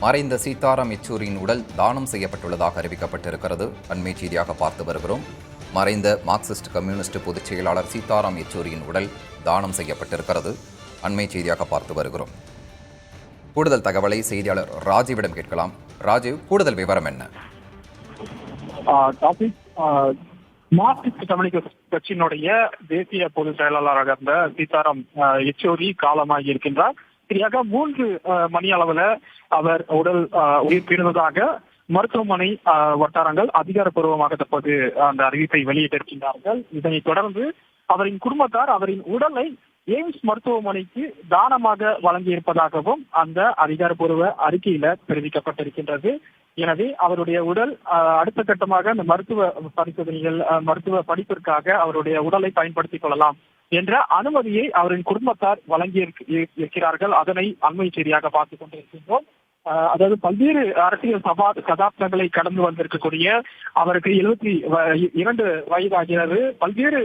மறைந்த சீதாராம் யெச்சூரியின் உடல் தானம் செய்யப்பட்டுள்ளதாக அறிவிக்கப்பட்டிருக்கிறது. அண்மை செய்தியாக பார்த்து வருகிறோம். மறைந்த மார்க்சிஸ்ட் கம்யூனிஸ்ட் பொதுச் செயலாளர் சீதாராம் யெச்சூரியின் உடல் தானம் செய்யப்பட்டிருக்கிறது. அண்மை செய்தியாக பார்த்து வருகிறோம். கூடுதல் தகவலை செய்தியாளர் ராஜீவிடம் கேட்கலாம். ராஜீவ், கூடுதல் விவரம் என்ன? மார்க்சிஸ்ட் கம்யூனிஸ்ட் கட்சியினுடைய தேசிய பொதுச் செயலாளராக இருந்த சீதாராம் யெச்சூரி காலமாகி இருக்கின்றார். சரியாக 3 மணி அளவுல அவர் உயிர் பிரிந்ததாக மருத்துவமனை வட்டாரங்கள் அதிகாரப்பூர்வமாக தற்போது அந்த அறிவிப்பை வெளியிட்டிருக்கின்றார்கள். இதனைத் தொடர்ந்து அவரின் குடும்பத்தார் அவரின் உடலை எய்ம்ஸ் மருத்துவமனைக்கு தானமாக வழங்கியிருப்பதாகவும் அந்த அதிகாரப்பூர்வ அறிக்கையில தெரிவிக்கப்பட்டிருக்கின்றது. எனவே அவருடைய உடல் அடுத்த கட்டமாக அந்த மருத்துவ பரிசோதனைகள் மருத்துவ படிப்பிற்காக அவருடைய உடலை பயன்படுத்திக் கொள்ளலாம் என்ற அனுமதியை அவரின் குடும்பத்தார் வழங்கி இருக்கிறார்கள். அதனை அண்மை செய்தியாக பார்த்துக் கொண்டிருக்கின்றோம். அதாவது பல்வேறு அரசியல் சதாப்தங்களை கடந்து வந்திருக்கக்கூடிய அவருக்கு 72 வயதாகிறது. பல்வேறு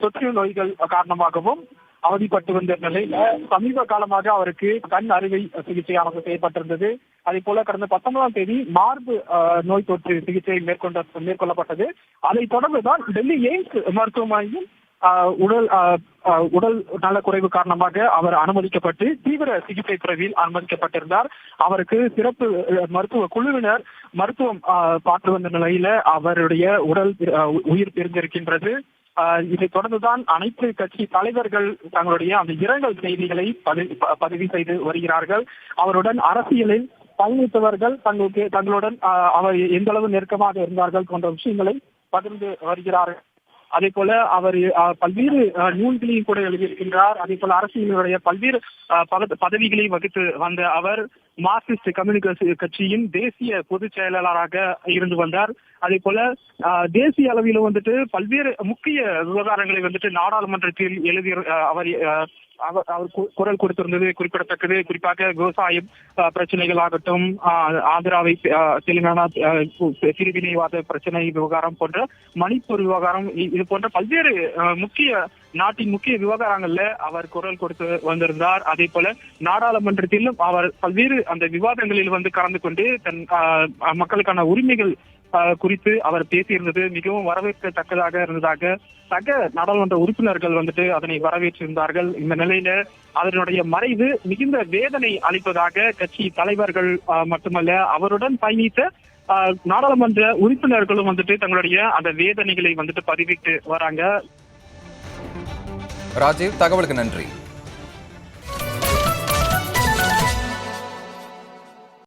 தொற்று நோய்கள் காரணமாகவும் அவதிப்பட்டு வந்த நிலையில சமீப காலமாக அவருக்கு கண் அறுவை சிகிச்சையானது செய்யப்பட்டிருந்தது. அதே போல கடந்த 19ஆம் தேதி மார்பு நோய் தொற்று சிகிச்சை மேற்கொள்ளப்பட்டது. அதைத் தொடர்ந்துதான் டெல்லி எய்ம்ஸ் மருத்துவமனையில் உடல் நலக்குறைவு காரணமாக அவர் அனுமதிக்கப்பட்டு தீவிர சிகிச்சை பிரிவில் அனுமதிக்கப்பட்டிருந்தார். அவருக்கு சிறப்பு மருத்துவ குழுவினர் மருத்துவம் பார்த்து வந்த நிலையில அவருடைய உடல் உயிர் பிரிந்திருக்கின்றது. இதை தொடர்ந்துதான் அனைத்து கட்சி தலைவர்கள் தங்களுடைய அந்த இரங்கல் செய்திகளை பதிவு செய்து வருகிறார்கள். அவருடன் அரசியலில் பயணித்தவர்கள் தங்களுடன் அவர் எந்த அளவு நெருக்கமாக இருந்தார்கள் போன்ற விஷயங்களை பகிர்ந்து வருகிறார்கள். அதே போல அவர் பல்வேறு நூல்களையும் கூட எழுதியிருக்கின்றார். அதே போல அரசியலுடைய பல்வேறு பதவிகளையும் வகித்து வந்த அவர் மார்க்சிஸ்ட் கம்யூனிஸ்ட் கட்சியின் தேசிய பொதுச் செயலாளராக இருந்து வந்தார். அதே போல தேசிய அளவிலும் பல்வேறு முக்கிய விவகாரங்களை நாடாளுமன்றத்தில் எழுதி அவர் குரல் கொடுத்திருந்தது குறிப்பிடத்தக்கது. குறிப்பாக விவசாயம் பிரச்சனைகள் ஆகட்டும், ஆந்திராவை தெலுங்கானா பிரிவினைவாத பிரச்சனை விவகாரம் போன்ற மணிப்பூர் விவகாரம், இது போன்ற பல்வேறு நாட்டின் முக்கிய விவகாரங்கள்ல அவர் குரல் கொடுத்து வந்திருந்தார். அதே போல நாடாளுமன்றத்திலும் அவர் பல்வேறு அந்த விவாதங்களில் கலந்து கொண்டு தன் மக்களுக்கான உரிமைகள் குறித்து அவர் பேசியிருந்தது மிகவும் வரவேற்கத்தக்கதாக இருந்ததாக சக நாடாளுமன்ற உறுப்பினர்கள் அதனை வரவேற்றிருந்தார்கள். இந்த நிலையில அதனுடைய மறைவு மிகுந்த வேதனை அளிப்பதாக கட்சி தலைவர்கள் மட்டுமல்ல, அவருடன் பயணித்த நாடாளுமன்ற உறுப்பினர்களும் தங்களுடைய அந்த வேதனைகளை பதிவிட்டு வராங்க. ராஜீவ், தகவலுக்கு நன்றி.